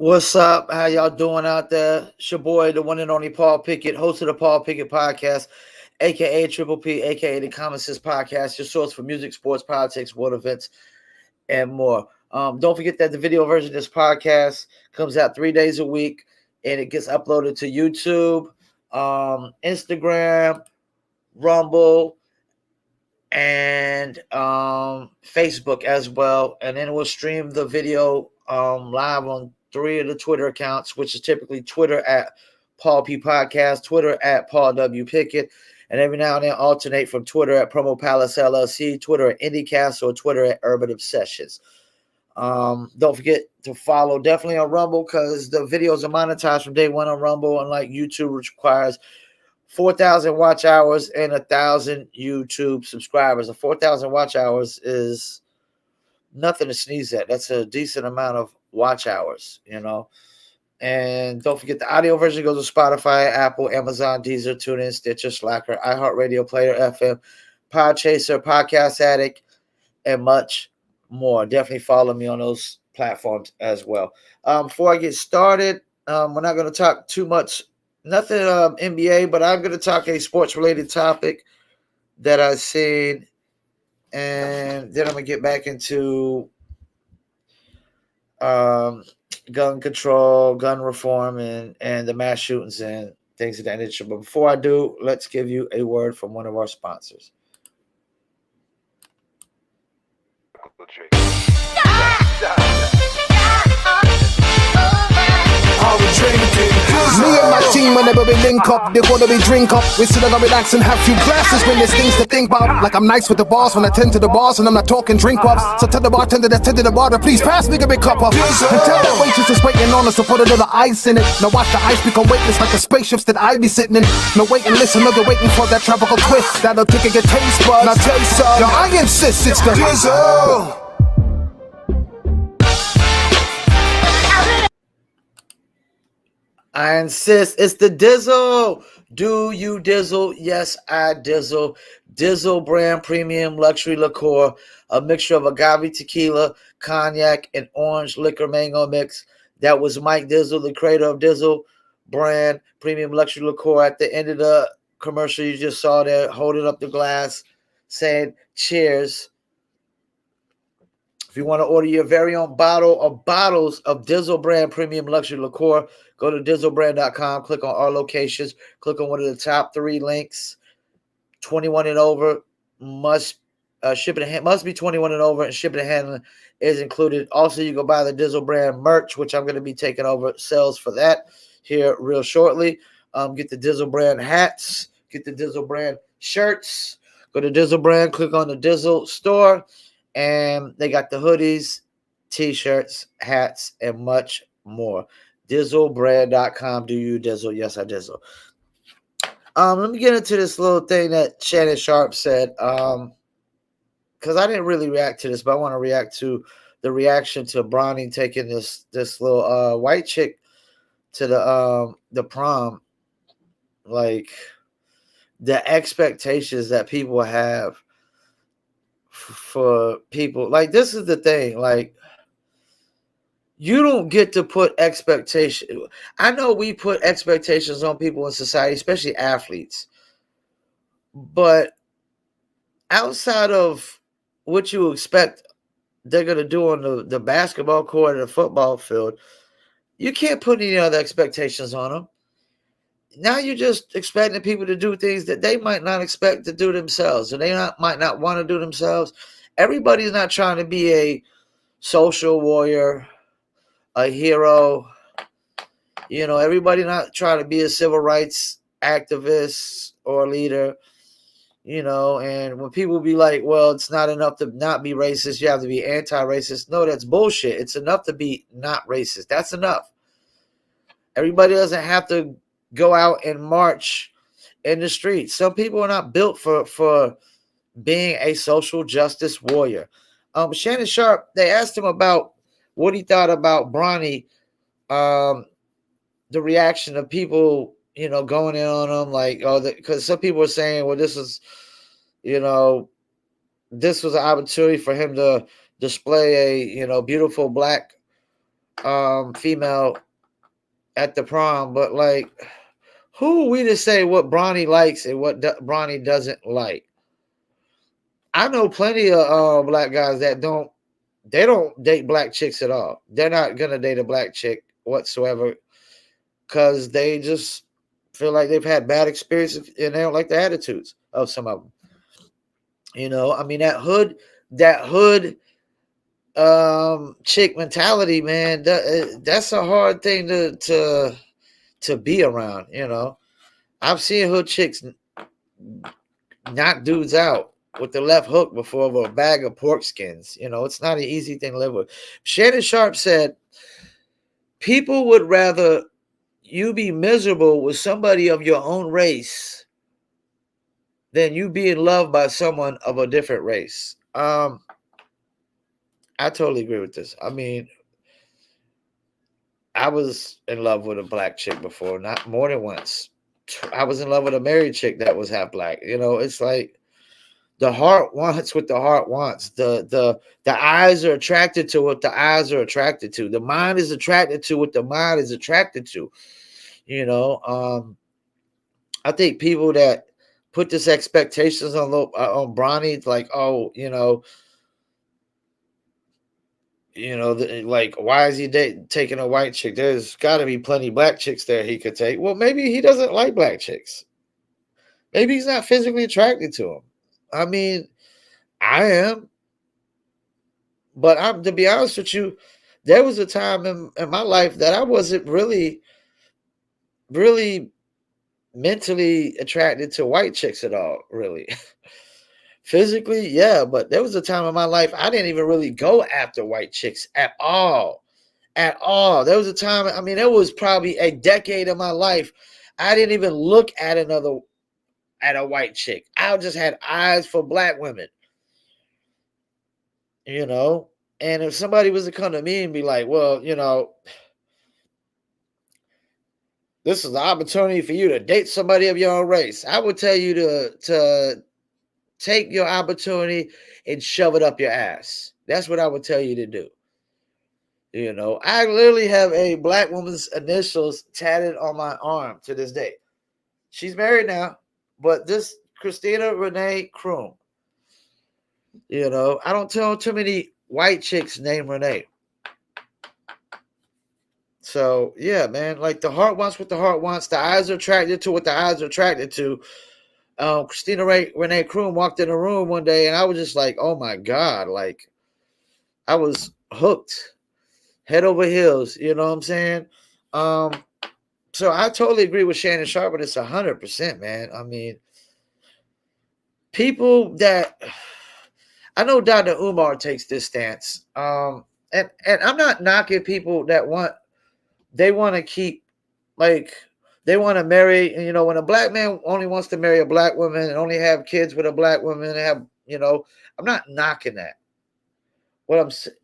What's up? How y'all doing out there? It's your boy, the one and only Paul Pickett, host of the Paul Pickett Podcast, aka Triple P, aka the Common Sense Podcast, your source for music, sports, politics, world events, and more. Don't forget that the video version of this podcast comes out 3 days a week, and it gets uploaded to YouTube, Instagram, Rumble, and Facebook as well. And then we'll stream the video live on three of the Twitter accounts, which is typically Twitter at Paul P Podcast, Twitter at Paul W Pickett, and every now and then alternate from Twitter at Promo Palace LLC, Twitter at IndieCast, or Twitter at Urban Obsessions. Don't forget to follow definitely on Rumble because the videos are monetized from day one on Rumble, unlike YouTube, which requires 4,000 watch hours and 1,000 YouTube subscribers. The 4,000 watch hours is nothing to sneeze at. That's a decent amount of watch hours, you know. And don't forget the audio version goes to Spotify, Apple, Amazon, Deezer, TuneIn, Stitcher, Slacker, iHeartRadio, Player FM, Podchaser, Podcast Addict, and much more. Definitely follow me on those platforms as well. Before I get started, we're not going to talk too much. Nothing NBA, but I'm going to talk a sports-related topic that I've seen, and then I'm going to get back into gun control, gun reform, and the mass shootings and things of that nature. But before I do, let's give you a word from one of our sponsors. Me and my team, whenever we link up, they wanna be drink up. We sit down, relax and have few glasses when there's things to think about. Like I'm nice with the boss when I tend to the bars and I'm not talking drink ups. So tell the bartender that's tending the bar to please pass me a big cup up. And tell that waitress is waiting on us to put a little ice in it. Now watch the ice become weightless like the spaceships that I be sitting in. No wait and listen, no they're waiting for that tropical twist that'll tickle your taste buds. Now taste some. Yo, I insist it's the Dizzle. I insist. It's the Dizzle. Do you dizzle? Yes, I dizzle. Dizzle brand premium luxury liqueur, a mixture of agave tequila, cognac, and orange liquor mango mix. That was Mike Dizzle, the creator of Dizzle brand premium luxury liqueur. At the end of the commercial you just saw there, holding up the glass, saying cheers. If you want to order your very own bottle or bottles of Dizzle brand premium luxury liqueur, go to dizzlebrand.com, click on our locations, click on one of the top 3 links. 21 and over must be 21 and over, and shipping and handling is included. Also, you can buy the Dizzle brand merch, which I'm going to be taking over sales for that here real shortly. Get the Dizzle brand hats, get the Dizzle brand shirts. Go to Dizzle brand, click on the Dizzle store. And they got the hoodies, t-shirts, hats, and much more. Dizzlebrand.com. Do you dizzle? Yes, I dizzle. Let me get into this little thing that Shannon Sharpe said. Because I didn't really react to this, but I want to react to the reaction to Bronny taking this little white chick to the prom. Like the expectations that people have for people. Like, this is the thing. Like, you don't get to put expectations. I know we put expectations on people in society, especially athletes. But outside of what you expect they're going to do on the basketball court or the football field, you can't put any other expectations on them. Now you're just expecting people to do things that they might not expect to do themselves, or they might not want to do themselves. Everybody's not trying to be a social warrior, a hero. You know, everybody not trying to be a civil rights activist or leader. You know, and when people be like, well, it's not enough to not be racist, you have to be anti-racist. No, that's bullshit. It's enough to be not racist. That's enough. Everybody doesn't have to go out and march in the streets. Some people are not built for being a social justice warrior. Shannon Sharpe, they asked him about what he thought about Bronny, the reaction of people, you know, going in on him, like, oh, because some people were saying, well, this was an opportunity for him to display a, you know, beautiful black female at the prom, but like, who are we to say what Bronny likes and what Bronny doesn't like? I know plenty of black guys that don't date black chicks at all. They're not gonna date a black chick whatsoever because they just feel like they've had bad experiences and they don't like the attitudes of some of them. You know, I mean that hood chick mentality, man. That's a hard thing to be around. You know, I've seen hood chicks knock dudes out with the left hook before of a bag of pork skins. You know, it's not an easy thing to live with. Shannon Sharpe said, people would rather you be miserable with somebody of your own race than you being loved by someone of a different race. I totally agree with this. I mean, I was in love with a black chick before, not more than once. I was in love with a married chick that was half black. You know, it's like the heart wants what the heart wants. The eyes are attracted to what the eyes are attracted to. The mind is attracted to what the mind is attracted to. You know, I think people that put this expectations on Bronny, like, oh, like, why is he taking a white chick? There's got to be plenty black chicks there he could take. Well, maybe he doesn't like black chicks. Maybe he's not physically attracted to them. I mean, I am, but to be honest with you, there was a time in my life that I wasn't really, really mentally attracted to white chicks at all, really. Physically, yeah, but there was a time in my life I didn't even really go after white chicks at all. At all. There was a time, I mean, there was probably a decade of my life I didn't even look at a white chick. I just had eyes for black women. You know? And if somebody was to come to me and be like, well, this is the opportunity for you to date somebody of your own race, I would tell you to take your opportunity and shove it up your ass. That's what I would tell you to do. You know, I literally have a black woman's initials tatted on my arm to this day. She's married now, but this Christina Renee Kroom. You know, I don't tell too many white chicks named Renee. So yeah, man, like the heart wants what the heart wants. The eyes are attracted to what the eyes are attracted to. Christina Renee Kroom walked in the room one day, and I was just like, "Oh my god!" Like, I was hooked, head over heels. You know what I'm saying? So I totally agree with Shannon Sharpe, but it's 100%, man. I mean, people that I know Dr. Umar takes this stance. And I'm not knocking people that want to keep, like, they want to marry, and when a black man only wants to marry a black woman and only have kids with a black woman and have, I'm not knocking that.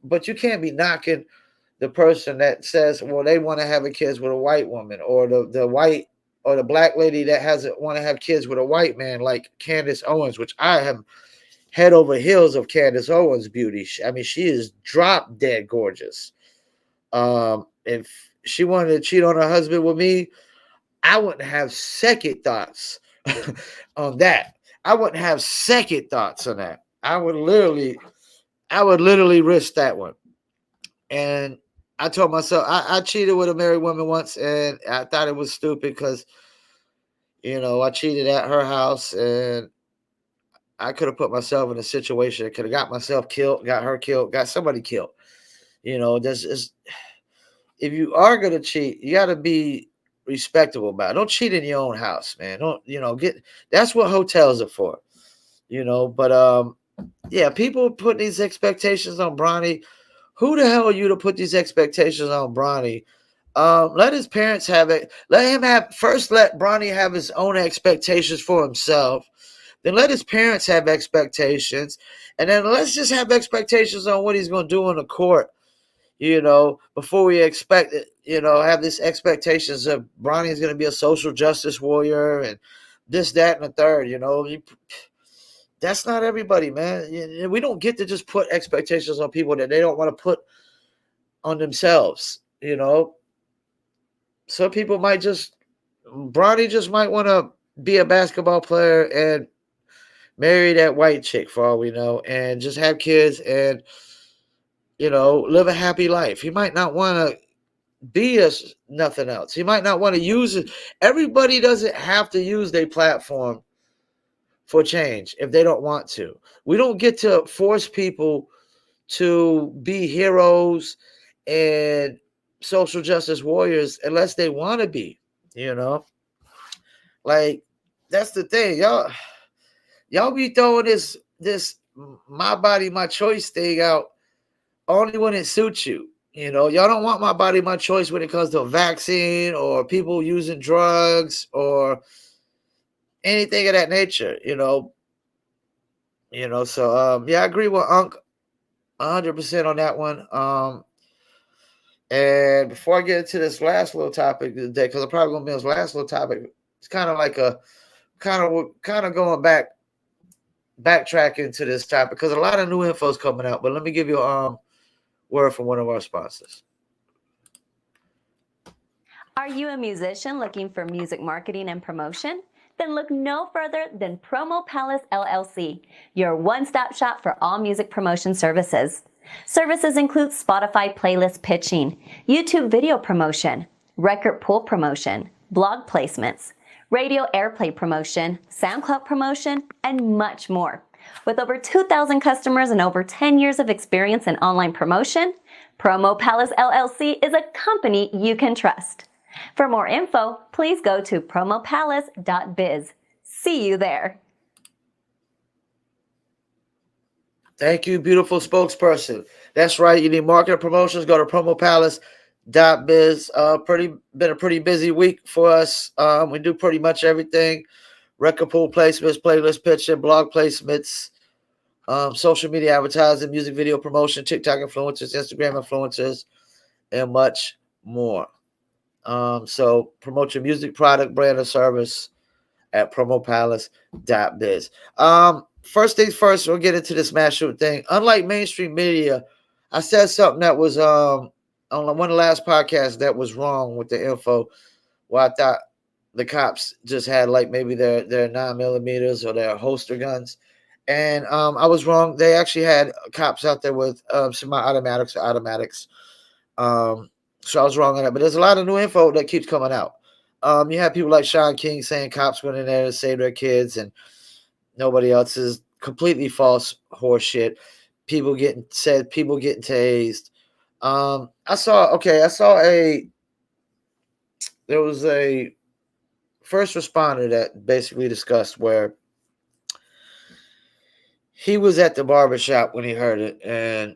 But you can't be knocking the person that says, well, they want to have a kids with a white woman, or the white or the black lady that want to have kids with a white man, like Candace Owens, which I am head over heels of Candace Owens' beauty. I mean, she is drop dead gorgeous. If she wanted to cheat on her husband with me, I wouldn't have second thoughts on that. I wouldn't have second thoughts on that. I would literally risk that one. And I told myself I cheated with a married woman once, and I thought it was stupid because, I cheated at her house, and I could have put myself in a situation that could have got myself killed, got her killed, got somebody killed. If you are gonna cheat, you got to be respectable about it. Don't cheat in your own house, man. Don't that's what hotels are for, But yeah, people put these expectations on Bronny. Who the hell are you to put these expectations on Bronny? Let his parents have it. Let Bronny have his own expectations for himself. Then let his parents have expectations. And then let's just have expectations on what he's going to do in the court, before we expect it, have these expectations of Bronny is going to be a social justice warrior and this, that, and the third, that's not everybody, man. We don't get to just put expectations on people that they don't want to put on themselves. You know, some people might Bronny just might want to be a basketball player and marry that white chick for all we know, and just have kids and live a happy life. He might not want to be nothing else. He might not want to use it. Everybody doesn't have to use their platform for change if they don't want to. We don't get to force people to be heroes and social justice warriors unless they want to be, you know? Like, that's the thing. Y'all be throwing this my body, my choice thing out only when it suits you. Y'all don't want my body, my choice when it comes to a vaccine or people using drugs or anything of that nature, So yeah, I agree with Unc 100% on that one. And before I get into this last little topic today, because I'm probably gonna be on this last little topic, it's kind of like a kind of going backtracking to this topic because a lot of new info is coming out. But let me give you a word from one of our sponsors. Are you a musician looking for music marketing and promotion? Then look no further than Promo Palace LLC, your one-stop shop for all music promotion services. Services include Spotify playlist pitching, YouTube video promotion, record pool promotion, blog placements, radio airplay promotion, SoundCloud promotion, and much more. With over 2,000 customers and over 10 years of experience in online promotion, Promo Palace LLC is a company you can trust. For more info, please go to promopalace.biz. See you there. Thank you, beautiful spokesperson. That's right. You need marketing promotions. Go to promopalace.biz. Been a pretty busy week for us. We do pretty much everything: record pool placements, playlist pitching, blog placements, social media advertising, music video promotion, TikTok influencers, Instagram influencers, and much more. So promote your music product, brand, or service at promopalace.biz. First things first, we'll get into this mass shooting thing. Unlike mainstream media, I said something that was on one of the last podcasts that was wrong with the info. Well, I thought the cops just had like maybe their 9mm or their holster guns. And I was wrong. They actually had cops out there with semi-automatics or automatics. So I was wrong on that. But there's a lot of new info that keeps coming out. You have people like Sean King saying cops went in there to save their kids and nobody else. Is completely false horseshit. People getting tased. There was a first responder that basically discussed where he was at the barbershop when he heard it, and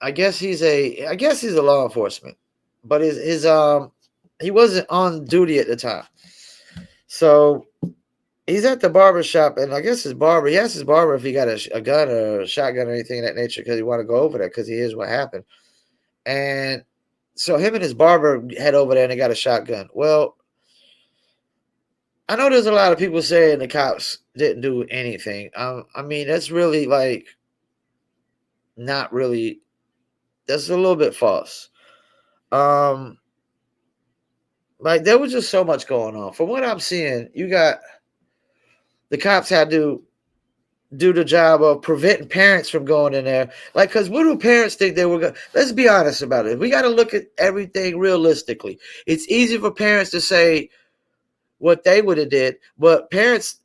I guess he's a law enforcement, but he wasn't on duty at the time. So he's at the barbershop, and I guess he asked his barber if he got a gun or a shotgun or anything of that nature because he wanted to go over there because he hears what happened. And so him and his barber head over there and they got a shotgun. Well, I know there's a lot of people saying the cops didn't do anything. I mean, that's really like not really. That's a little bit false. Like there was just so much going on. From what I'm seeing, you got the cops had to do the job of preventing parents from going in there. Like, because what do parents think they were going to? Let's be honest about it. We got to look at everything realistically. It's easy for parents to say what they would have did, but parents,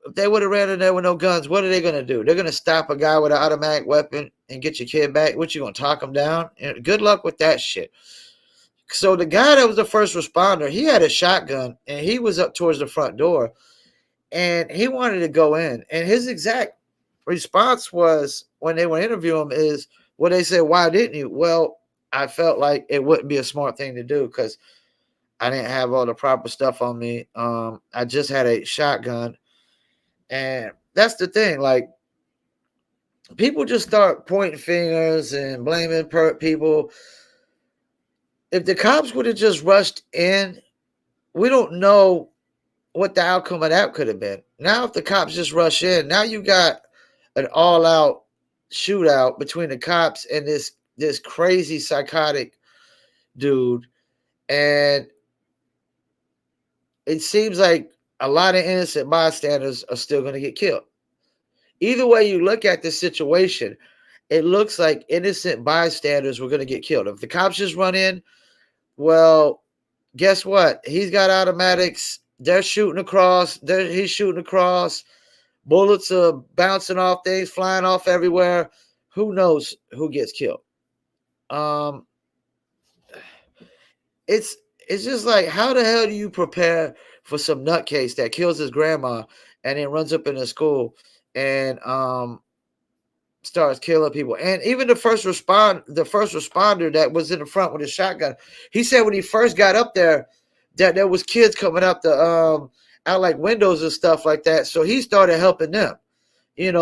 if they would have ran in there with no guns, what are they going to do? They're going to stop a guy with an automatic weapon and get your kid back. What, you going to talk him down? And good luck with that shit. So the guy that was the first responder, he had a shotgun and he was up towards the front door and he wanted to go in. And his exact response was when they were interviewing him is, well, they said, why didn't you? Well, I felt like it wouldn't be a smart thing to do because I didn't have all the proper stuff on me. I just had a shotgun. And that's the thing. Like, people just start pointing fingers and blaming people. If the cops would have just rushed in, we don't know what the outcome of that could have been. Now, if the cops just rush in, now you got an all-out shootout between the cops and this crazy psychotic dude, and it seems like a lot of innocent bystanders are still going to get killed. Either way you look at this situation, it looks like innocent bystanders were going to get killed. If the cops just run in, well, guess what? He's got automatics. They're shooting across. He's shooting across. Bullets are bouncing off things, flying off everywhere. Who knows who gets killed? Um, it's it's just like, how the hell do you prepare for some nutcase that kills his grandma and then runs up in the school and starts killing people? And even the first responder that was in the front with a shotgun, he said when he first got up there that there was kids coming out the out like windows and stuff like that. So he started helping them.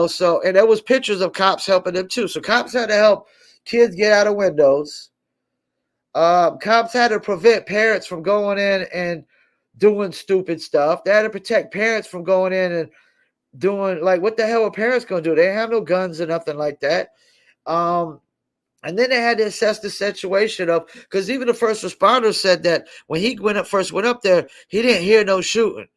So, and there was pictures of cops helping them too. So cops had to help kids get out of windows. Cops had to prevent parents from going in and doing stupid stuff. They had to protect parents from going in and doing, like, what the hell are parents going to do? They didn't have no guns or nothing like that. And then they had to assess the situation of, because even the first responder said that when he first went up there, he didn't hear no shooting.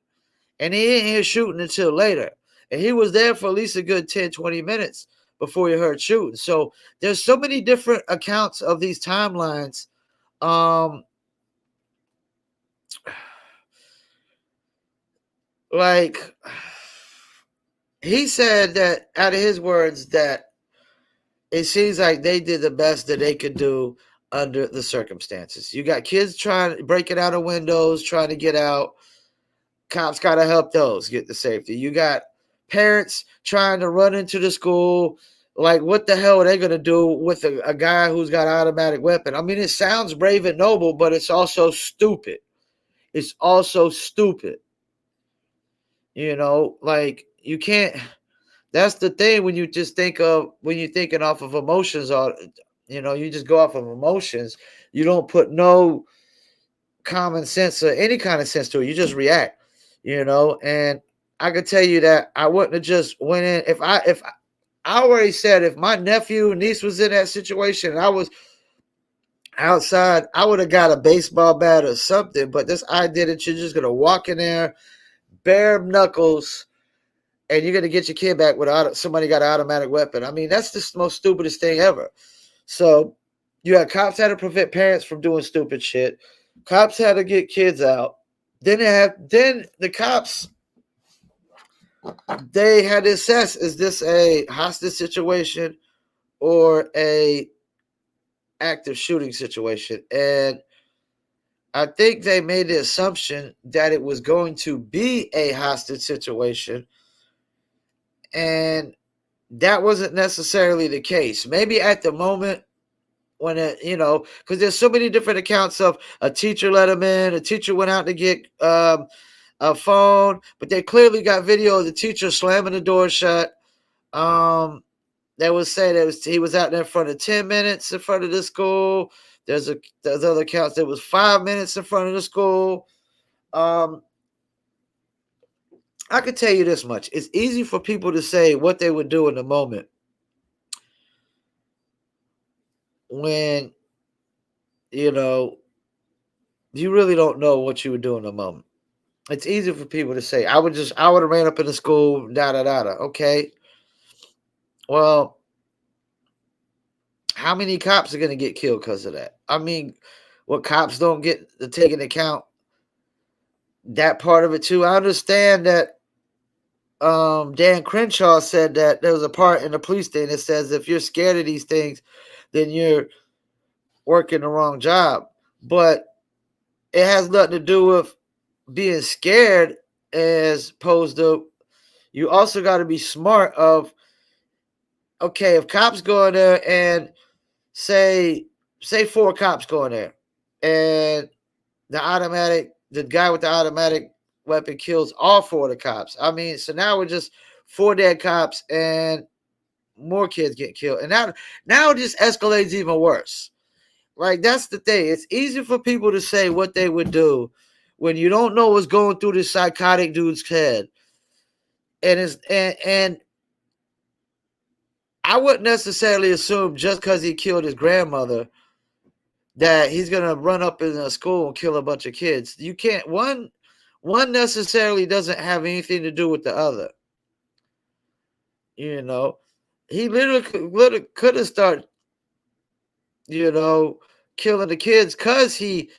And he didn't hear shooting until later. And he was there for at least a good 10, 20 minutes before he heard shooting. So there's so many different accounts of these timelines. Like, he said that, out of his words, that it seems like they did the best that they could do under the circumstances. You got kids breaking out of windows, trying to get out. Cops got to help those get to safety. You got parents trying to run into the school. Like, what the hell are they going to do with a guy who's got an automatic weapon? I mean, it sounds brave and noble, but it's also stupid. It's also stupid. Like, you can't. That's the thing when you just when you're thinking off of emotions, or, you just go off of emotions. You don't put no common sense or any kind of sense to it. You just react, and I could tell you that I wouldn't have just went in. If I already said, if my nephew and niece was in that situation and I was outside, I would have got a baseball bat or something. But this idea that you're just going to walk in there, bare knuckles, and you're going to get your kid back without somebody got an automatic weapon. I mean, that's the most stupidest thing ever. So you had cops had to prevent parents from doing stupid shit. Cops had to get kids out. Then the cops, they had to assess, is this a hostage situation or a active shooting situation? And I think they made the assumption that it was going to be a hostage situation, and that wasn't necessarily the case. Maybe at the moment when because there's so many different accounts of a teacher let him in, a teacher went out to get a phone, but they clearly got video of the teacher slamming the door shut. They would say that he was out there in front of 10 minutes in front of the school. There's other accounts that was 5 minutes in front of the school. I could tell you this much. It's easy for people to say what they would do in the moment when, you really don't know what you would do in the moment. It's easy for people to say, I would have ran up in the school, da-da-da-da. Okay. Well, how many cops are going to get killed because of that? I mean, what cops don't get to take into account that part of it too. I understand that Dan Crenshaw said that there was a part in the police thing that says if you're scared of these things, then you're working the wrong job. But it has nothing to do with being scared, as opposed to, you also got to be smart of, okay, if cops go in there and say 4 cops go in there and the guy with the automatic weapon kills all 4 of the cops. I mean, so now we're just 4 dead cops and more kids get killed. And now it just escalates even worse. Like, that's the thing. It's easy for people to say what they would do when you don't know what's going through this psychotic dude's head. And I wouldn't necessarily assume just because he killed his grandmother that he's gonna run up in a school and kill a bunch of kids. You can't one necessarily doesn't have anything to do with the other. You know, he literally could have started, you know, killing the kids because he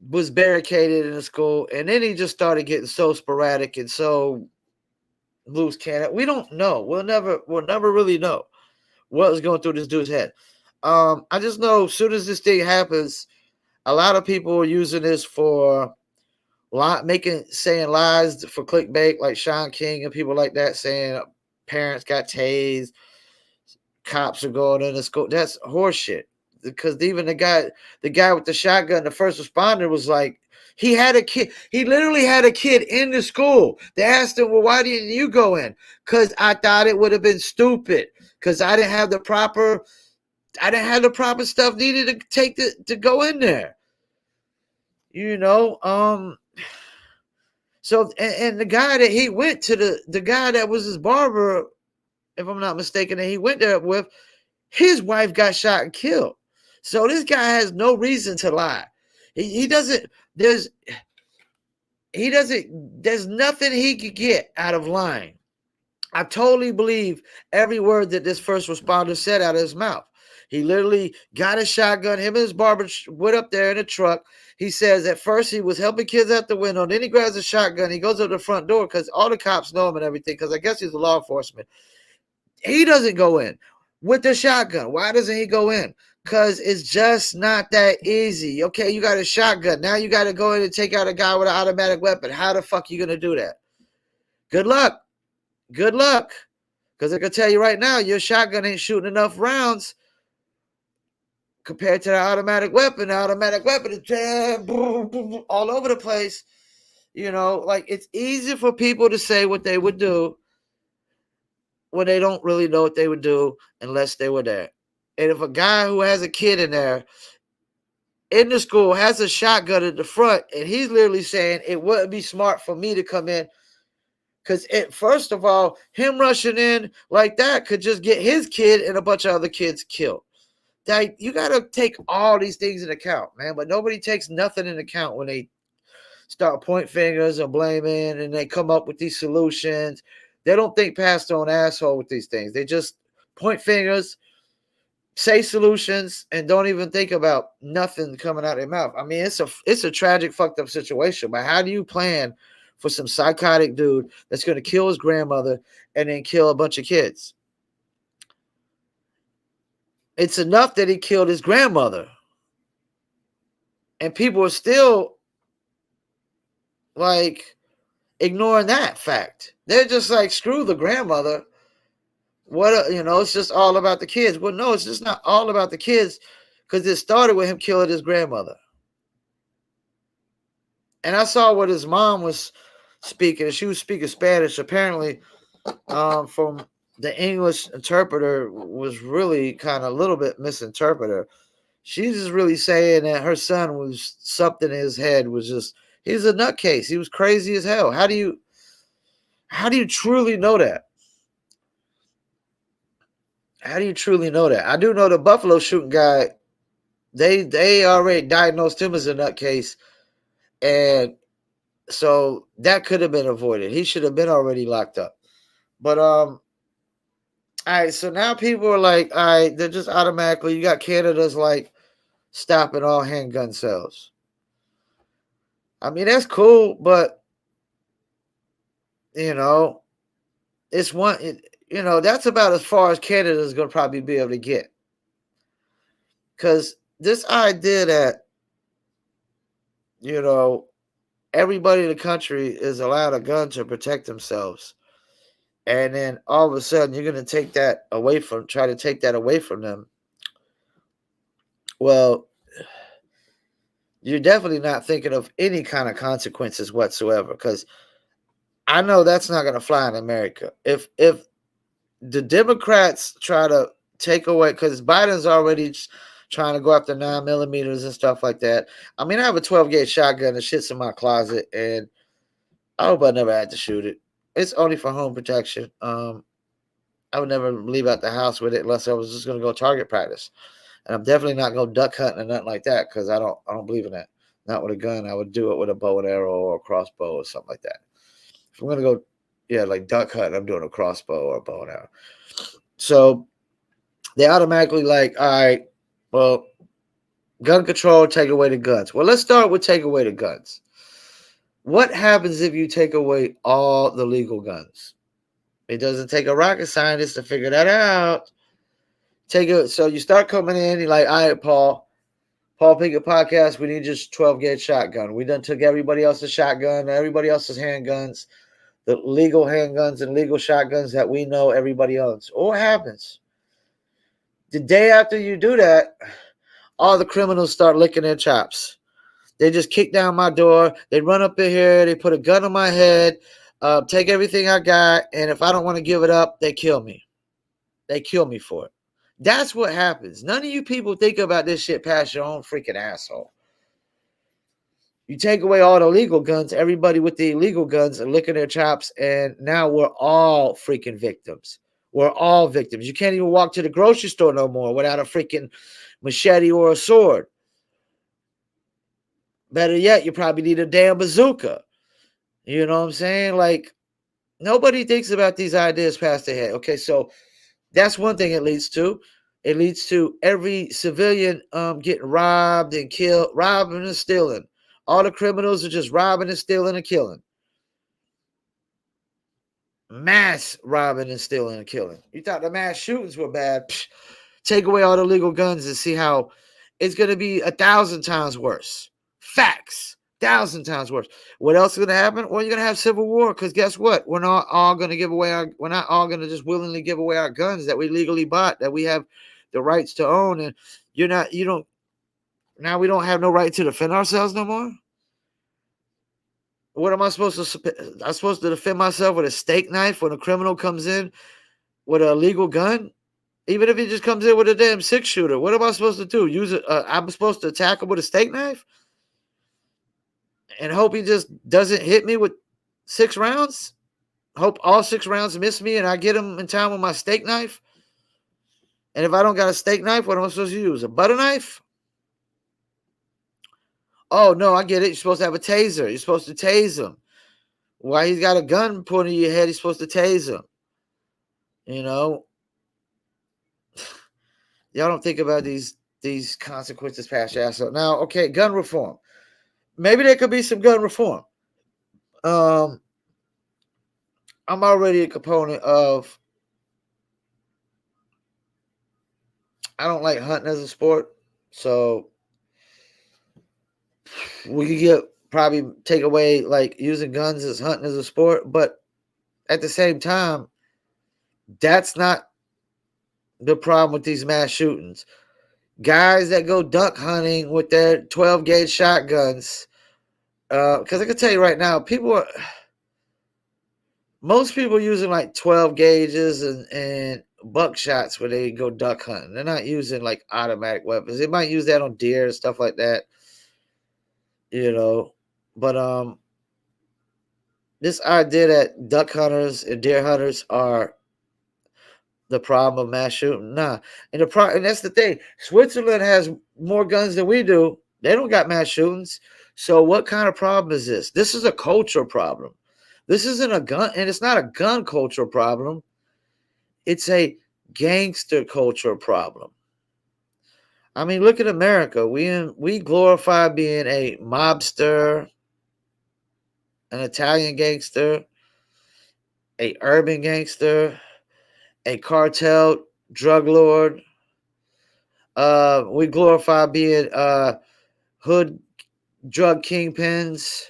was barricaded in the school, and then he just started getting so sporadic and so loose cannon. We don't know. We'll never really know what was going through this dude's head. I just know as soon as this thing happens, a lot of people are using this for saying lies for clickbait, like Sean King and people like that, saying parents got tased, cops are going in the school. That's horseshit. Because even the guy with the shotgun, the first responder, was like, he had a kid. He literally had a kid in the school. They asked him, well, why didn't you go in? Because I thought it would have been stupid. Because I didn't have the proper stuff needed to go in there. You know, so and the guy that he went to, the guy that was his barber, if I'm not mistaken, that he went there with, his wife got shot and killed. So this guy has no reason to lie. He doesn't. There's nothing he could get out of lying. I totally believe every word that this first responder said out of his mouth. He literally got a shotgun. Him and his barber went up there in a truck. He says at first he was helping kids out the window. Then he grabs a shotgun. He goes up the front door because all the cops know him and everything, because I guess he's a law enforcement. He doesn't go in with the shotgun. Why doesn't he go in? Because it's just not that easy. Okay, you got a shotgun. Now you got to go in and take out a guy with an automatic weapon. How the fuck are you going to do that? Good luck. Good luck. Because I can tell you right now, your shotgun ain't shooting enough rounds compared to the automatic weapon. The automatic weapon is all over the place. You know, like, it's easy for people to say what they would do when they don't really know what they would do unless they were there. And if a guy who has a kid in there in the school has a shotgun at the front, and he's literally saying it wouldn't be smart for me to come in, because first of all, him rushing in like that could just get his kid and a bunch of other kids killed. Like, you got to take all these things into account, man. But nobody takes nothing into account when they start pointing fingers and blaming, and they come up with these solutions. They don't think past their own asshole with these things. They just point fingers, say solutions, and don't even think about nothing coming out of their mouth. I mean, it's a tragic, fucked up situation. But how do you plan for some psychotic dude that's going to kill his grandmother and then kill a bunch of kids? It's enough that he killed his grandmother, and people are still like ignoring that fact. They're just like, screw the grandmother. What, it's just all about the kids. Well, no, it's just not all about the kids, because it started with him killing his grandmother. And I saw what his mom was speaking. She was speaking Spanish. Apparently, from the English interpreter was really kind of a little bit misinterpreted. She's just really saying that her son was something in his head was just, he's a nutcase. He was crazy as hell. How do you truly know that? How do you truly know that? I do know the Buffalo shooting guy, they already diagnosed him as a nutcase, and so that could have been avoided. He should have been already locked up. But all right, so now people are like, all right, they're just automatically, you got Canada's like stopping all handgun sales. I mean, that's cool, but it's that's about as far as Canada is going to probably be able to get. Because this idea that, everybody in the country is allowed a gun to protect themselves, and then all of a sudden you're going to try to take that away from them. Well, you're definitely not thinking of any kind of consequences whatsoever, because I know that's not going to fly in America. If the Democrats try to take away, because Biden's already trying to go after 9mm and stuff like that. I mean, I have a 12-gauge shotgun that shit's in my closet, and I hope I never had to shoot it. It's only for home protection. I would never leave out the house with it unless I was just going to go target practice. And I'm definitely not going duck hunting or nothing like that because I don't believe in that. Not with a gun. I would do it with a bow and arrow or a crossbow or something like that. If I'm gonna go, yeah, like duck hunting, I'm doing a crossbow or a bow and arrow. So they automatically like, all right, well, gun control, take away the guns. Well, let's start with take away the guns. What happens if you take away all the legal guns? It doesn't take a rocket scientist to figure that out. So you start coming in, you're like, all right, Paul Pickett podcast, we need just 12 gauge shotgun. We done took everybody else's shotgun, everybody else's handguns, the legal handguns and legal shotguns that we know everybody owns. What happens? The day after you do that, all the criminals start licking their chops. They just kick down my door. They run up in here. They put a gun on my head, take everything I got, and if I don't want to give it up, they kill me. They kill me for it. That's what happens. None of you people think about this shit past your own freaking asshole. You take away all the legal guns, everybody with the illegal guns are licking their chops, and now we're all freaking victims. We're all victims. You can't even walk to the grocery store no more without a freaking machete or a sword. Better yet, you probably need a damn bazooka. You know what I'm saying? Like, nobody thinks about these ideas past their head. Okay, so that's one thing it leads to. It leads to every civilian getting robbed and killed, robbing and stealing. All the criminals are just robbing and stealing and killing. Mass robbing and stealing and killing. You thought the mass shootings were bad. Psh, take away all the legal guns and see how it's going to be 1,000 times worse. Facts. 1,000 times worse. What else is going to happen? Well, you're going to have civil war because guess what? We're not all going to give away we're not all going to just willingly give away our guns that we legally bought, that we have the rights to own. And now we don't have no right to defend ourselves no more. What am I supposed to? I'm supposed to defend myself with a steak knife when a criminal comes in with a legal gun? Even if he just comes in with a damn 6-shooter, what am I supposed to do? Use it? I'm supposed to attack him with a steak knife and hope he just doesn't hit me with 6 rounds? Hope all 6 rounds miss me and I get him in time with my steak knife? And if I don't got a steak knife, what am I supposed to use? A butter knife? Oh, no, I get it. You're supposed to have a taser. You're supposed to tase him. Why he's got a gun pointing at your head, he's supposed to tase him. You know? Y'all don't think about these consequences past your ass. Now, okay, gun reform. Maybe there could be some gun reform. I'm already a component of, I don't like hunting as a sport. So we could probably take away like using guns as hunting as a sport. But at the same time, that's not the problem with these mass shootings. Guys that go duck hunting with their 12 gauge shotguns. Because I can tell you right now, most people using like 12 gauges and buckshots when they go duck hunting. They're not using like automatic weapons. They might use that on deer and stuff like that. You know. But this idea that duck hunters and deer hunters are the problem of mass shooting. Nah. And that's the thing. Switzerland has more guns than we do. They don't got mass shootings. So what kind of problem is this? This is a cultural problem. This isn't a gun, and it's not a gun cultural problem. It's a gangster cultural problem. I mean, look at America. We glorify being a mobster, an Italian gangster, a urban gangster, a cartel drug lord. We glorify being hood drug kingpins.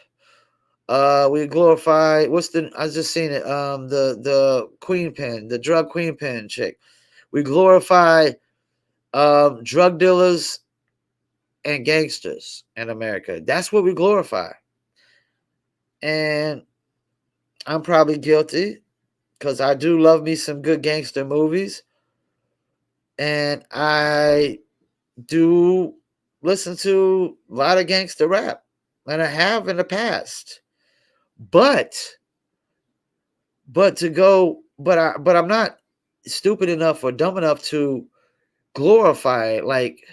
We glorify I just seen it. The queen pin, the drug queen pin chick. We glorify drug dealers and gangsters in America. That's what we glorify. And I'm probably guilty because I do love me some good gangster movies. And I do listen to a lot of gangster rap. And I have in the past. But I'm not stupid enough or dumb enough to glorify it like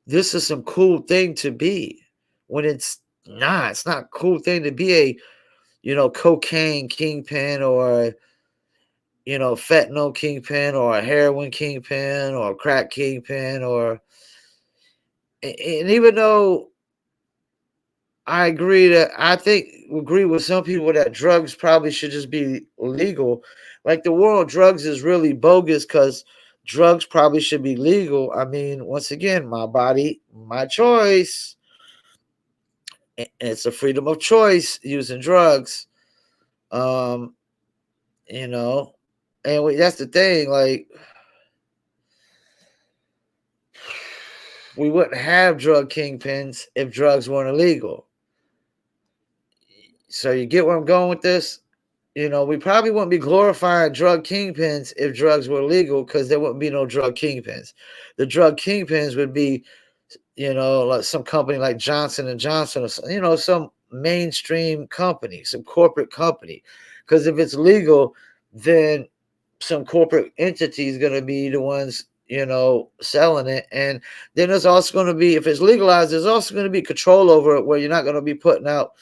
this is some cool thing to be, when it's not. It's not a cool thing to be a, cocaine kingpin, or, fentanyl kingpin, or a heroin kingpin, or a crack kingpin, or, and even though I agree with some people that drugs probably should just be legal. Like, the war on drugs is really bogus, because drugs probably should be legal. I mean, once again, my body, my choice. It's a freedom of choice using drugs. Um, you know, and that's the thing. Like, we wouldn't have drug kingpins if drugs weren't illegal. So you get where I'm going with this? We probably wouldn't be glorifying drug kingpins if drugs were illegal, because there wouldn't be no drug kingpins. The drug kingpins would be, like some company like Johnson and Johnson, or some mainstream company, some corporate company. Because if it's legal, then some corporate entity is going to be the ones, selling it. And then there's also going to be, if it's legalized, there's also going to be control over it, where you're not going to be putting out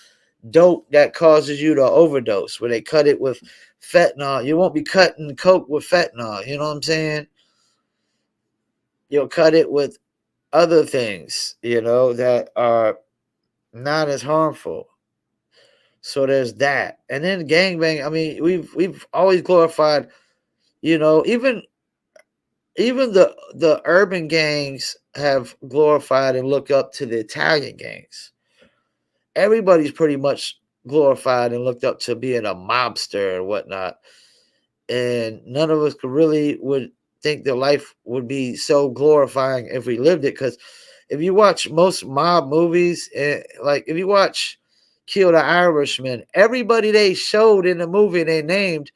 dope that causes you to overdose, where they cut it with fentanyl. You won't be cutting coke with fentanyl. You know what I'm saying? You'll cut it with other things, that are not as harmful. So there's that. And then gangbang. I mean, we've always glorified, even the urban gangs have glorified and looked up to the Italian gangs. Everybody's pretty much glorified and looked up to being a mobster and whatnot. And none of us would think their life would be so glorifying if we lived it. Because if you watch most mob movies, like if you watch Kill the Irishman, everybody they showed in the movie they named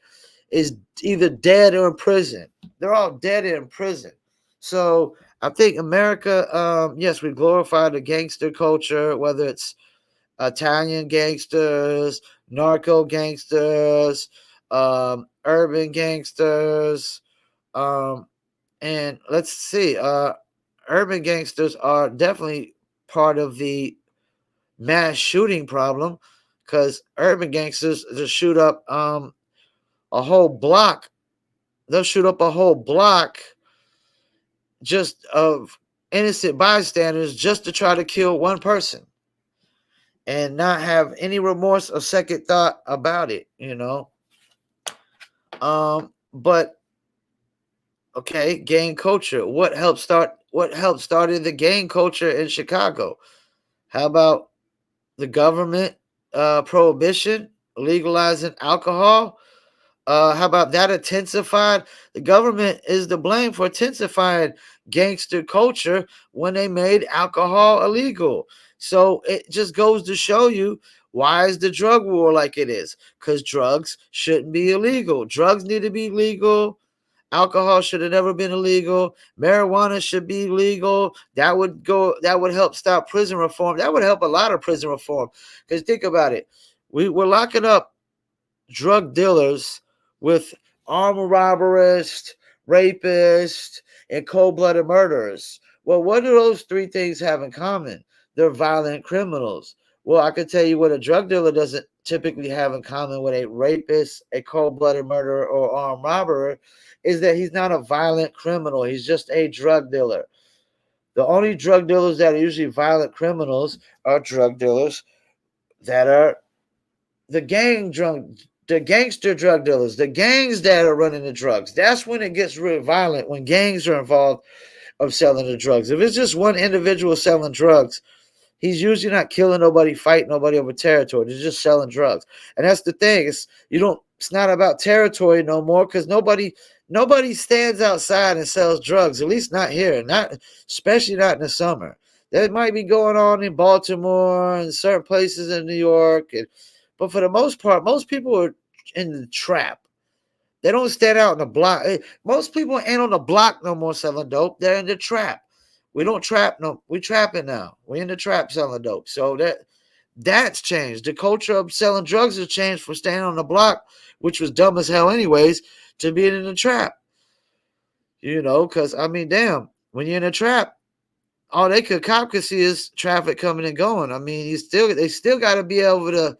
is either dead or in prison. They're all dead or in prison. So I think America, yes, we glorify the gangster culture, whether it's Italian gangsters, narco gangsters, urban gangsters, and let's see, urban gangsters are definitely part of the mass shooting problem, because urban gangsters just shoot up a whole block. They'll shoot up a whole block just of innocent bystanders just to try to kill one person, and not have any remorse or second thought about it, But okay, gang culture. What helped started the gang culture in Chicago? How about the government prohibition, legalizing alcohol? How about that intensified? The government is to blame for intensifying gangster culture when they made alcohol illegal. So it just goes to show you, why is the drug war like it is? Because drugs shouldn't be illegal. Drugs need to be legal. Alcohol should have never been illegal. Marijuana should be legal. That would help stop prison reform. That would help a lot of prison reform. Because think about it. We're locking up drug dealers with armed robberists, rapists, and cold-blooded murderers. Well, what do those three things have in common? They're violent criminals. Well, I can tell you what a drug dealer doesn't typically have in common with a rapist, a cold-blooded murderer, or armed robber, is that he's not a violent criminal. He's just a drug dealer. The only drug dealers that are usually violent criminals are drug dealers that are the gangster drug dealers, the gangs that are running the drugs. That's when it gets really violent, when gangs are involved of selling the drugs. If it's just one individual selling drugs, he's usually not killing nobody, fighting nobody over territory. They're just selling drugs. And that's the thing. It's not about territory no more, because nobody stands outside and sells drugs, at least not here, especially not in the summer. That might be going on in Baltimore and certain places in New York, but for the most part, most people are in the trap. They don't stand out in the block. Most people ain't on the block no more selling dope. They're in the trap. We don't trap no. We trapping now. We in the trap selling dope. So that's changed. The culture of selling drugs has changed from staying on the block, which was dumb as hell anyways, to being in the trap. Because I mean, damn, when you're in a trap, all cop could see is traffic coming and going. I mean, they still got to be able to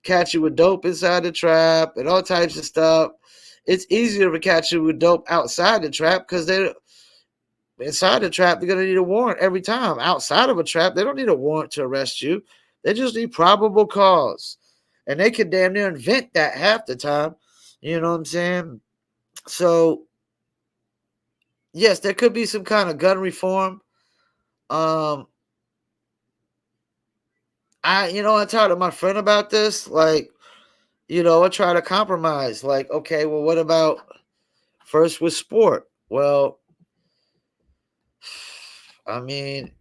catch you with dope inside the trap and all types of stuff. It's easier to catch you with dope outside the trap because they inside the trap they're gonna need a warrant every time. Outside of a trap, they don't need a warrant to arrest you. They just need probable cause, and they can damn near invent that half the time. You know what I'm saying? So yes, there could be some kind of gun reform. Um, I talked to my friend about this. Like, I try to compromise. Like, okay, well, what about first with sport? Well, I mean,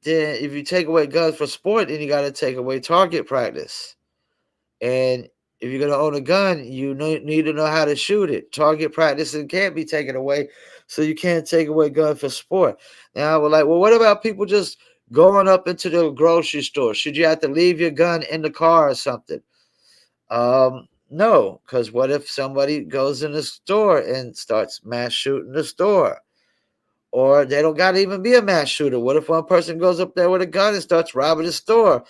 then if you take away guns for sport, then you got to take away target practice. And if you're gonna own a gun, you need to know how to shoot it. Target practice can't be taken away, so you can't take away gun for sport. Now, we're like, well, what about people just going up into the grocery store? Should you have to leave your gun in the car or something? No, because what if somebody goes in the store and starts mass shooting the store? Or they don't got to even be a mass shooter. What if one person goes up there with a gun and starts robbing the store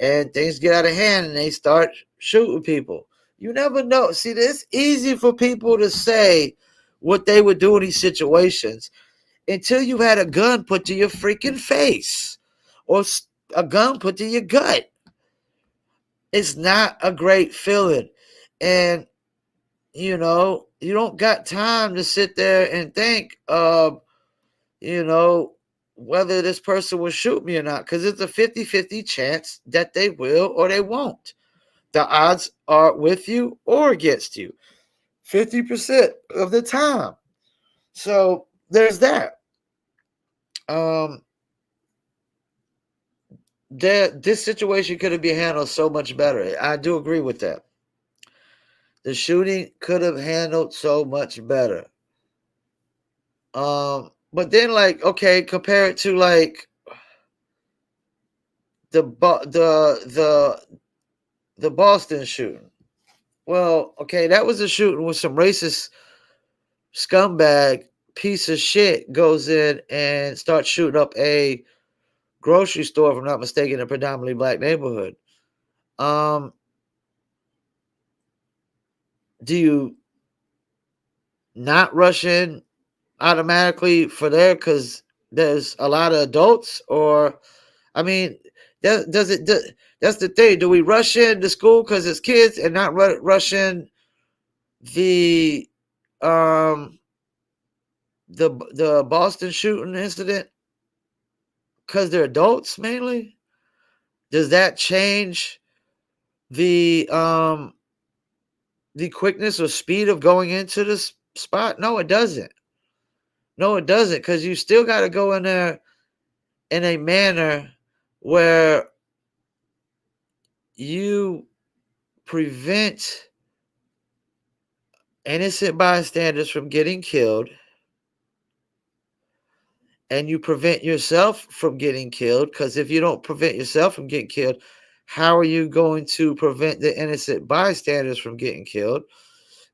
and things get out of hand and they start shooting people? You never know. See, it's easy for people to say what they would do in these situations until you had a gun put to your freaking face or a gun put to your gut. It's not a great feeling. And, you don't got time to sit there and think of, whether this person will shoot me or not, because it's a 50-50 chance that they will or they won't. The odds are with you or against you 50% of the time. So there's that. This situation could have been handled so much better. I do agree with that. The shooting could have handled so much better. But then, like, okay, compare it to like the the Boston shooting. Well, okay, that was a shooting with some racist scumbag piece of shit goes in and starts shooting up a grocery store, if I'm not mistaken, in a predominantly black neighborhood. Do you not rush in automatically for there because there's a lot of adults? Or, I mean, that's the thing. Do we rush in to school because it's kids and not rush in the the Boston shooting incident because they're adults mainly? Does that change the quickness or speed of going into this spot? No, it doesn't. No, it doesn't, because you still got to go in there in a manner where you prevent innocent bystanders from getting killed, and you prevent yourself from getting killed, because if you don't prevent yourself from getting killed, how are you going to prevent the innocent bystanders from getting killed?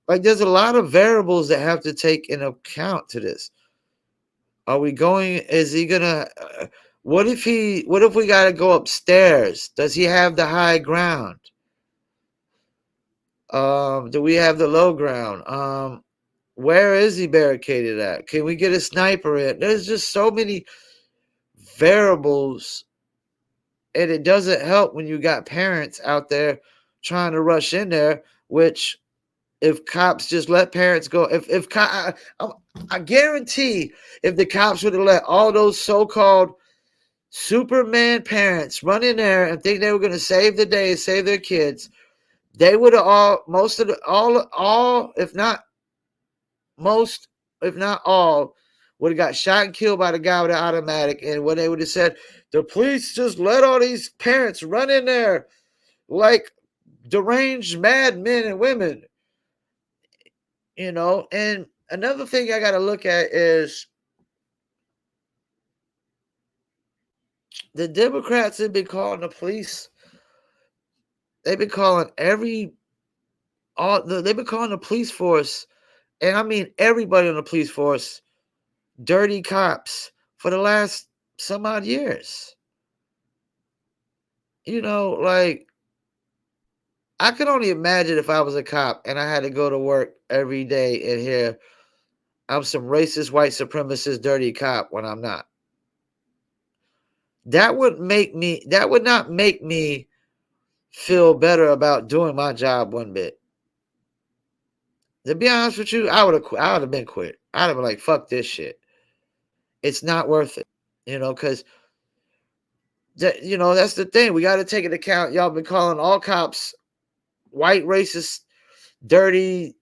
Like, there's a lot of variables that have to take into account to this. Is he gonna, what if we got to go upstairs? Does he have the high ground? Do we have the low ground? Where is he barricaded at? Can we get a sniper in? There's just so many variables, and it doesn't help when you got parents out there trying to rush in there, which, if cops just let parents go, I guarantee if the cops would have let all those so-called Superman parents run in there and think they were going to save the day, save their kids, they would have all, if not most, if not all, would have got shot and killed by the guy with the automatic. And when they would have said, the police just let all these parents run in there like deranged mad men and women. And another thing I got to look at is the Democrats have been calling the police. They've been calling they've been calling the police force And I mean everybody on the police force, dirty cops for the last some odd years. Like I could only imagine if I was a cop and I had to go to work every day and hear I'm some racist white supremacist dirty cop when I'm not. That would not make me feel better about doing my job one bit. To be honest with you, I would have been quit. I'd have been like, fuck this shit. It's not worth it. Because that's the thing. We got to take into account. Y'all been calling all cops white, racist, dirty,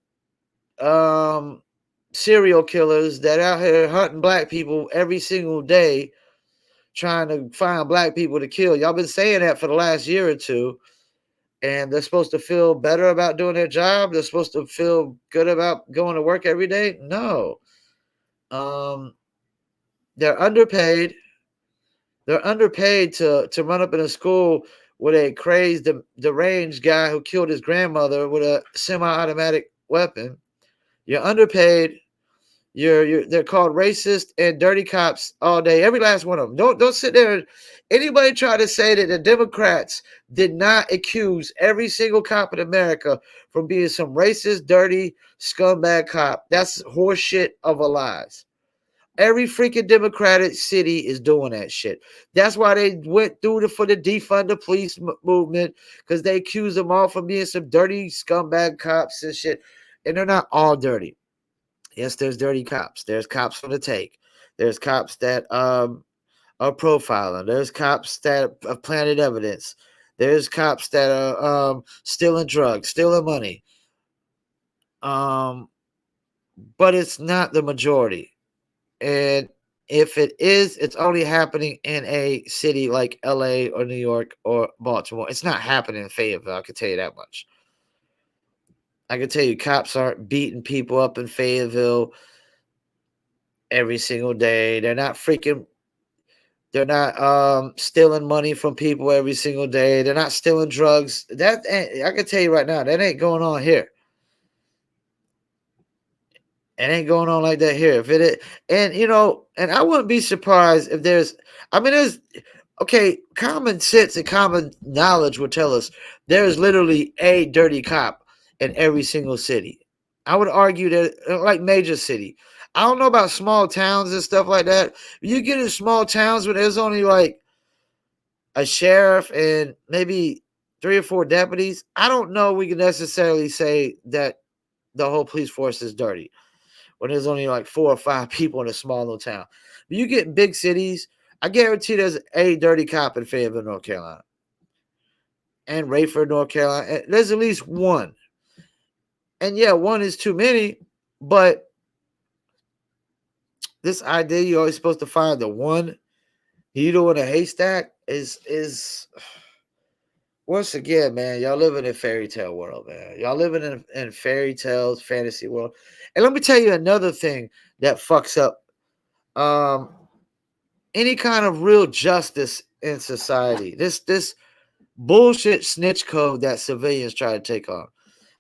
serial killers that out here hunting black people every single day, trying to find black people to kill. Y'all been saying that for the last year or two, and they're supposed to feel better about doing their job. They're supposed to feel good about going to work every day. No, they're underpaid. They're underpaid to run up in a school with a crazed, deranged guy who killed his grandmother with a semi-automatic weapon. You're underpaid. They're called racist and dirty cops all day. Every last one of them. Don't sit there. Anybody try to say that the Democrats did not accuse every single cop in America from being some racist, dirty, scumbag cop? That's horseshit of a lies. Every freaking Democratic city is doing that shit. That's why they went through for the defund the police movement, because they accused them all from being some dirty scumbag cops and shit. And they're not all dirty. Yes, there's dirty cops. There's cops for the take. There's cops that are profiling. There's cops that have planted evidence. There's cops that are stealing drugs, stealing money. But it's not the majority. And if it is, it's only happening in a city like LA or New York or Baltimore. It's not happening in Fayetteville, I can tell you that much. I can tell you cops aren't beating people up in Fayetteville every single day. They're not stealing money from people every single day. They're not stealing drugs. That I can tell you right now, that ain't going on here. It ain't going on like that here. If it is, and I wouldn't be surprised if there's common sense and common knowledge would tell us there is literally a dirty cop in every single city. I would argue that, like major city. I don't know about small towns and stuff like that. You get in small towns where there's only like a sheriff and maybe 3 or 4 deputies. I don't know we can necessarily say that the whole police force is dirty when there's only like 4 or 5 people in a small little town. But you get in big cities, I guarantee there's a dirty cop in Fayetteville, North Carolina. And Rayford, North Carolina. There's at least one. And yeah, one is too many, but this idea you're always supposed to find the one needle in a haystack is once again, man, y'all living in fairy tale world, man. Y'all living in fairy tales, fantasy world. And let me tell you another thing that fucks up any kind of real justice in society. This bullshit snitch code that civilians try to take on.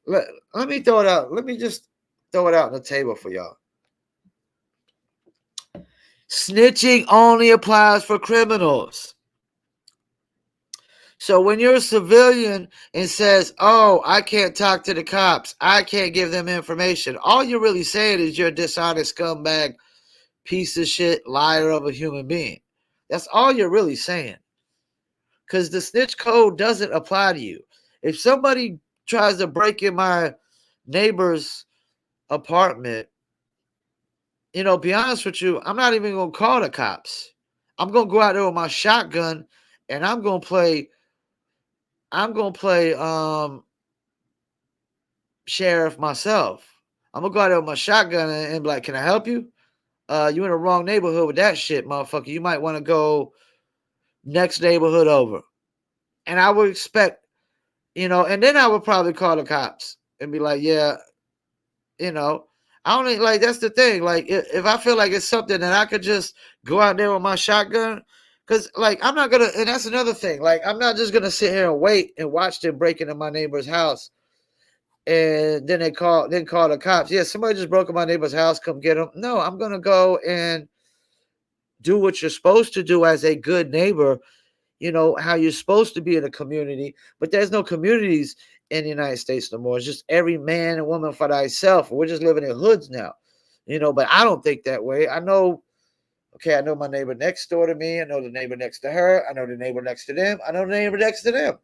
Let me throw it out. Let me just throw it out on the table for y'all. Snitching only applies for criminals. So when you're a civilian and says, oh, I can't talk to the cops, I can't give them information, all you're really saying is you're a dishonest scumbag, piece of shit, liar of a human being. That's all you're really saying. Because the snitch code doesn't apply to you. If somebody tries to break in my neighbor's apartment, be honest with you, I'm not even going to call the cops. I'm going to go out there with my shotgun and I'm going to play sheriff myself. I'm going to go out there with my shotgun and be like, can I help you? You in the wrong neighborhood with that shit, motherfucker. You might want to go next neighborhood over. And I would expect, and then I would probably call the cops and be like, yeah, I don't like, that's the thing. Like, if I feel like it's something that I could just go out there with my shotgun, because, like, I'm not going to, and that's another thing. Like, I'm not just going to sit here and wait and watch them break into my neighbor's house and then call the cops. Yeah, somebody just broke in my neighbor's house. Come get them. No, I'm gonna go and do what you're supposed to do as a good neighbor. You know how you're supposed to be in a community, but there's no communities in the United States no more. It's just every man and woman for thyself. We're just living in hoods now. But I don't think that way. I know. Okay, I know my neighbor next door to me. I know the neighbor next to her. I know the neighbor next to them. I know the neighbor next to them.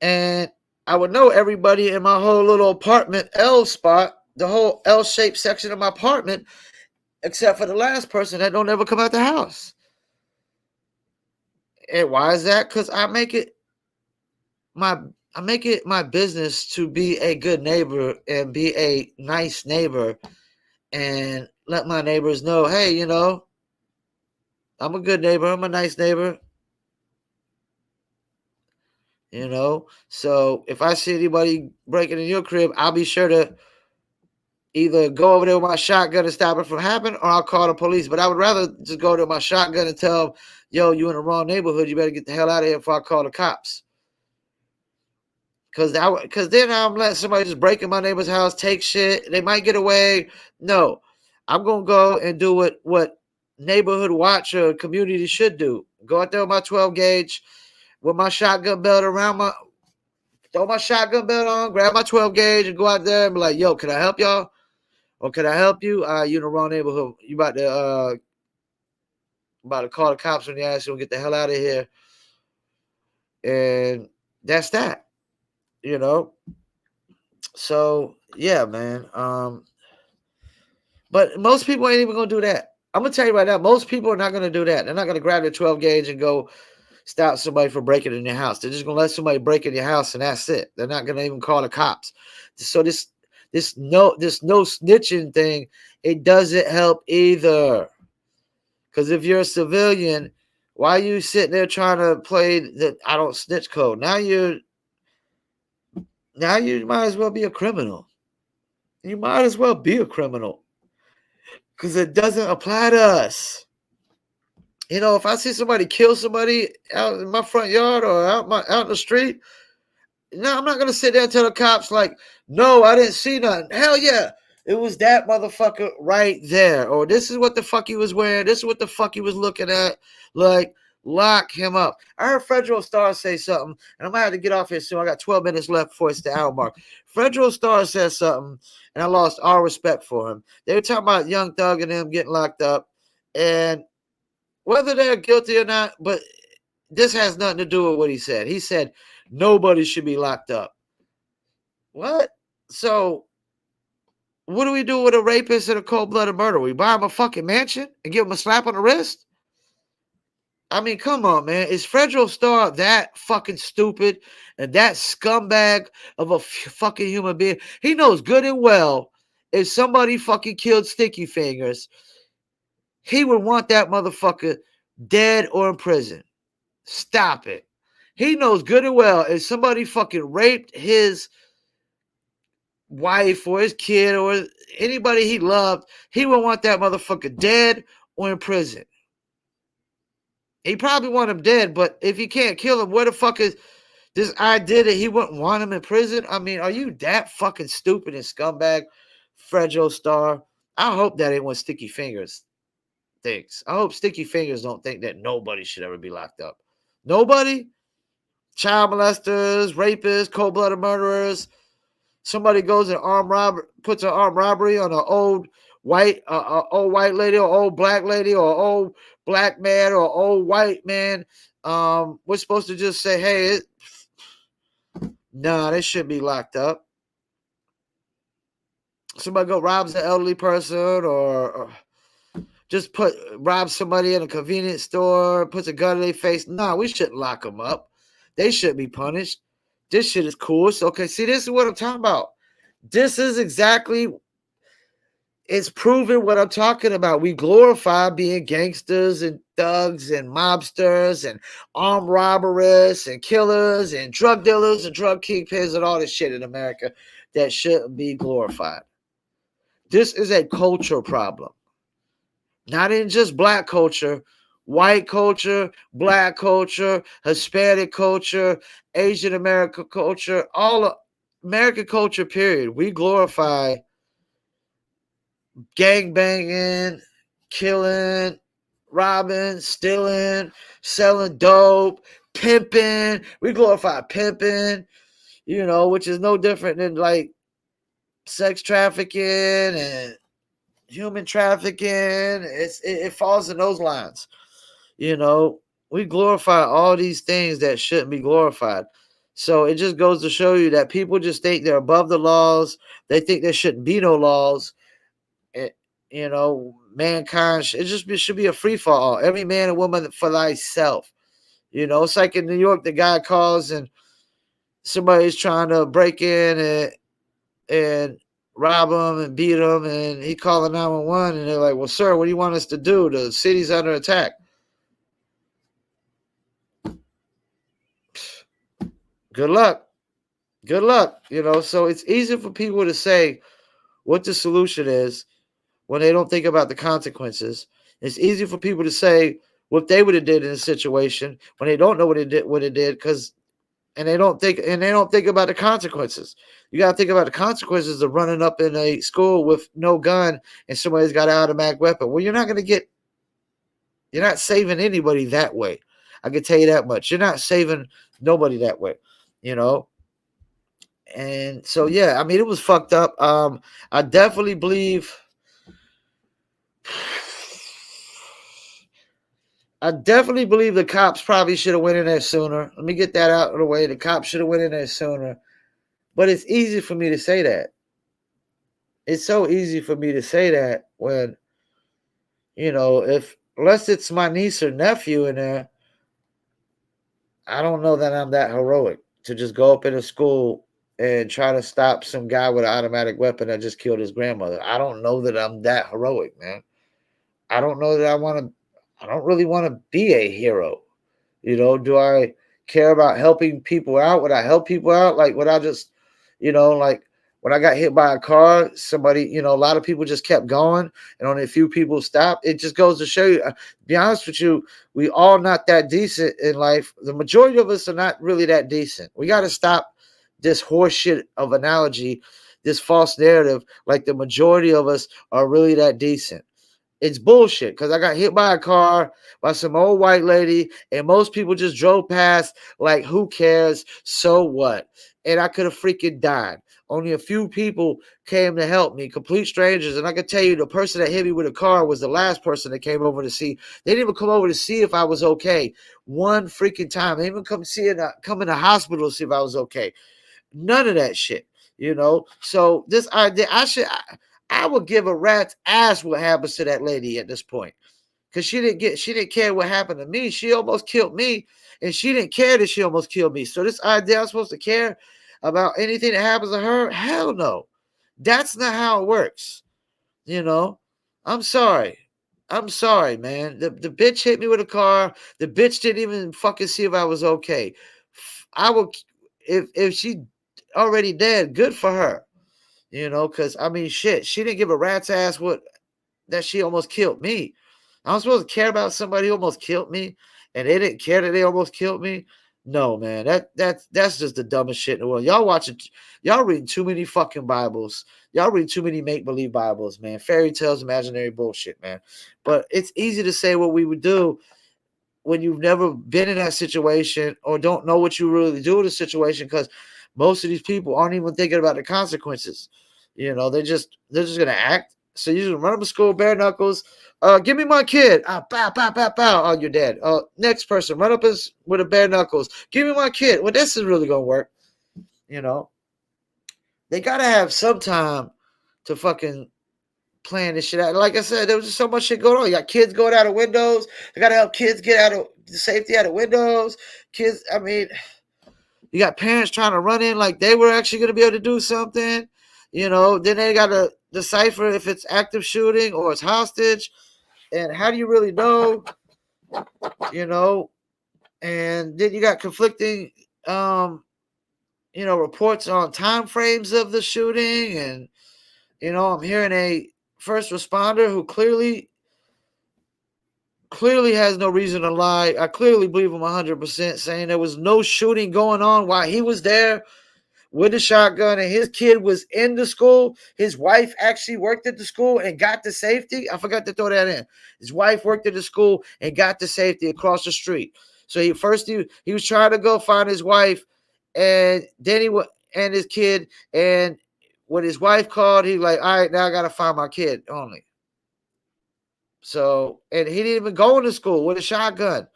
And I would know everybody in my whole little apartment L spot, the whole L-shaped section of my apartment, except for the last person that don't ever come out the house. And why is that? Because I make it my business to be a good neighbor and be a nice neighbor and let my neighbors know, hey, I'm a good neighbor. I'm a nice neighbor. So if I see anybody breaking in your crib, I'll be sure to either go over there with my shotgun and stop it from happening, or I'll call the police. But I would rather just go to my shotgun and tell them, yo, you in the wrong neighborhood. You better get the hell out of here before I call the cops. Because then I'm letting somebody just break in my neighbor's house, take shit. They might get away. No, I'm going to go and do what neighborhood watch or community should do. Go out there with my 12 gauge, with my shotgun belt throw my shotgun belt on, grab my 12 gauge and go out there and be like, yo, can I help y'all? Or can I help you? You in the wrong neighborhood. You about to call the cops on your ass and get the hell out of here. And that's that. So yeah, man. But most people ain't even gonna do that. I'm gonna tell you right now, most people are not gonna do that. They're not gonna grab their 12 gauge and go stop somebody from breaking in your house. They're just gonna let somebody break in your house and that's it. They're not gonna even call the cops. So this no snitching thing, it doesn't help either. Because if you're a civilian, why are you sitting there trying to play the I don't snitch code? Now you might as well be a criminal. You might as well be a criminal. Because it doesn't apply to us. If I see somebody kill somebody out in my front yard or out in the street, no, I'm not gonna sit there and tell the cops like, no, I didn't see nothing. Hell yeah, it was that motherfucker right there. Or this is what the fuck he was wearing. This is what the fuck he was looking at. Like, lock him up. I heard Federal Star say something, and I might have to get off here soon. I got 12 minutes left before it's the hour mark. Federal Star said something, and I lost all respect for him. They were talking about Young Thug and him getting locked up, and whether they're guilty or not, but this has nothing to do with what he said. He said nobody should be locked up. What? So what do we do with a rapist and a cold-blooded murderer? We buy him a fucking mansion and give him a slap on the wrist? I mean, come on, man. Is Federal Star that fucking stupid and that scumbag of a fucking human being? He knows good and well if somebody fucking killed Sticky Fingers, he would want that motherfucker dead or in prison. Stop it. He knows good and well if somebody fucking raped his wife or his kid or anybody he loved, he would want that motherfucker dead or in prison. He probably want him dead, but if he can't kill him, where the fuck is this idea that he wouldn't want him in prison? I mean, are you that fucking stupid and scumbag, Fredro Star? I hope that ain't what Sticky Fingers thinks. I hope Sticky Fingers don't think that nobody should ever be locked up. Nobody? Child molesters, rapists, cold-blooded murderers. Somebody goes and puts an armed robbery on an old white lady or old black lady or old black man or old white man. We're supposed to just say, hey, they shouldn't be locked up. Somebody go robs an elderly person or just rob somebody in a convenience store, puts a gun in their face. No, we shouldn't lock them up. They shouldn't be punished. This shit is cool. So, okay, see, this is what I'm talking about. This is exactly, it's proven what I'm talking about. We glorify being gangsters and thugs and mobsters and armed robbers and killers and drug dealers and drug kingpins and all this shit in America that shouldn't be glorified. This is a culture problem. Not in just black culture, white culture, black culture, Hispanic culture, Asian American culture, all of American culture, period. We glorify gang banging, killing, robbing, stealing, selling dope, pimping. We glorify pimping, which is no different than like sex trafficking and human trafficking. It falls in those lines. We glorify all these things that shouldn't be glorified. So it just goes to show you that people just think they're above the laws. They think there shouldn't be no laws. It, mankind, should be a free for all. Every man and woman for thyself. It's like in New York, the guy calls and somebody's trying to break in and rob him and beat him, and he calling 911, and they're like, "Well, sir, what do you want us to do? The city's under attack." Good luck. Good luck. So it's easy for people to say what the solution is when they don't think about the consequences. It's easy for people to say what they would have did in a situation when they don't know what it did, because they don't think about the consequences. You got to think about the consequences of running up in a school with no gun and somebody's got an automatic weapon. Well, you're not saving anybody that way. I can tell you that much. You're not saving nobody that way, And so, yeah, I mean, it was fucked up. I definitely believe the cops probably should have went in there sooner. Let me get that out of the way. The cops should have went in there sooner. But it's easy for me to say that. It's so easy for me to say that when, unless it's my niece or nephew in there, I don't know that I'm that heroic to just go up in a school and try to stop some guy with an automatic weapon that just killed his grandmother. I don't know that I'm that heroic, man. I don't know that I don't really want to be a hero. Do I care about helping people out? Would I help people out? Like, would I just, like when I got hit by a car, somebody, a lot of people just kept going and only a few people stopped. It just goes to show you, be honest with you, we all not that decent in life. The majority of us are not really that decent. We got to stop this horseshit of analogy, this false narrative, like the majority of us are really that decent. It's bullshit, because I got hit by a car by some old white lady, and most people just drove past like, who cares? So what? And I could have freaking died. Only a few people came to help me, complete strangers. And I can tell you, the person that hit me with a car was the last person that came over to see. They didn't even come over to see if I was okay. One freaking time. They didn't even come in the hospital to see if I was okay. None of that shit. So this idea, I would give a rat's ass what happens to that lady at this point, because she didn't care what happened to me. She almost killed me, and she didn't care that she almost killed me. So this idea I'm supposed to care about anything that happens to her? Hell no. That's not how it works. I'm sorry. I'm sorry, man. The bitch hit me with a car. The bitch didn't even fucking see if I was okay. I would, if she already dead, good for her. Because I mean, shit, she didn't give a rat's ass that she almost killed me. I'm supposed to care about somebody who almost killed me, and they didn't care that they almost killed me. No, man, that's just the dumbest shit in the world. Y'all reading too many fucking Bibles. Y'all reading too many make believe Bibles, man. Fairy tales, imaginary bullshit, man. But it's easy to say what we would do when you've never been in that situation or don't know what you really do in a situation, because most of these people aren't even thinking about the consequences. They're just gonna act. So you just run up to school, bare knuckles. Give me my kid. Bow, bow, bow, bow. Oh, you're dead. Next person, run up with a bare knuckles. Give me my kid. Well, this is really gonna work. They gotta have some time to fucking plan this shit out. Like I said, there was just so much shit going on. You got kids going out of windows. They gotta help kids get out of the safety out of windows. Kids, I mean, you got parents trying to run in like they were actually going to be able to do something. Then they got to decipher if it's active shooting or it's hostage. And how do you really know? And then you got conflicting, reports on time frames of the shooting. And, I'm hearing a first responder who clearly has no reason to lie. I clearly believe him 100%, saying there was no shooting going on while he was there. with a shotgun, and his kid was in the school. His wife actually worked at the school and got to safety. I forgot to throw that in. His wife worked at the school and got to safety across the street. So he was trying to go find his wife, and then and his kid. And when his wife called, he like, all right, now I gotta find my kid only. So, and he didn't even go into school with a shotgun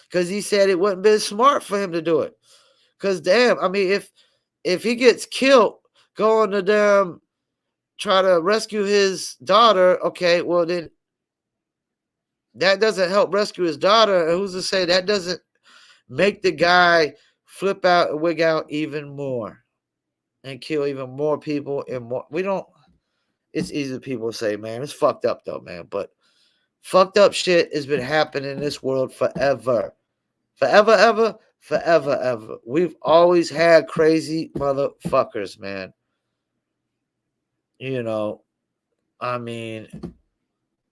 because he said it wouldn't be smart for him to do it. Because damn, I mean, if he gets killed going to them try to rescue his daughter, okay, well then that doesn't help rescue his daughter. And who's to say that doesn't make the guy flip out and wig out even more and kill even more people and more? We don't. It's easy for people to say, man. It's fucked up though, man. But fucked up shit has been happening in this world forever. Forever. We've always had crazy motherfuckers, man. You know, I mean,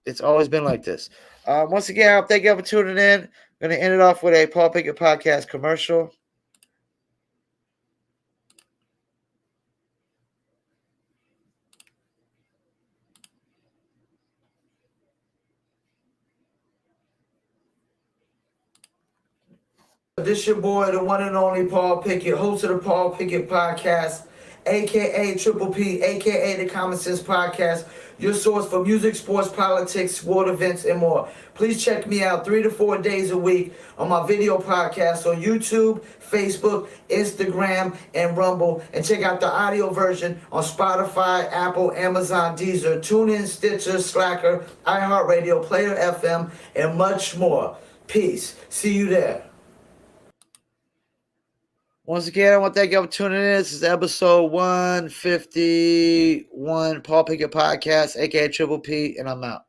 it's always been like this. Once again, thank you for tuning in. I'm going to end it off with a Paul Pickett podcast commercial. This your boy, the one and only Paul Pickett, host of the Paul Pickett podcast, a.k.a. Triple P, a.k.a. the Common Sense Podcast, your source for music, sports, politics, sport events, and more. Please check me out 3 to 4 days a week on my video podcast on YouTube, Facebook, Instagram, and Rumble. And check out the audio version on Spotify, Apple, Amazon, Deezer, TuneIn, Stitcher, Slacker, iHeartRadio, Player FM, and much more. Peace. See you there. Once again, I want to thank you for tuning in. This is episode 151, Paul Pickett Podcast, aka Triple P, and I'm out.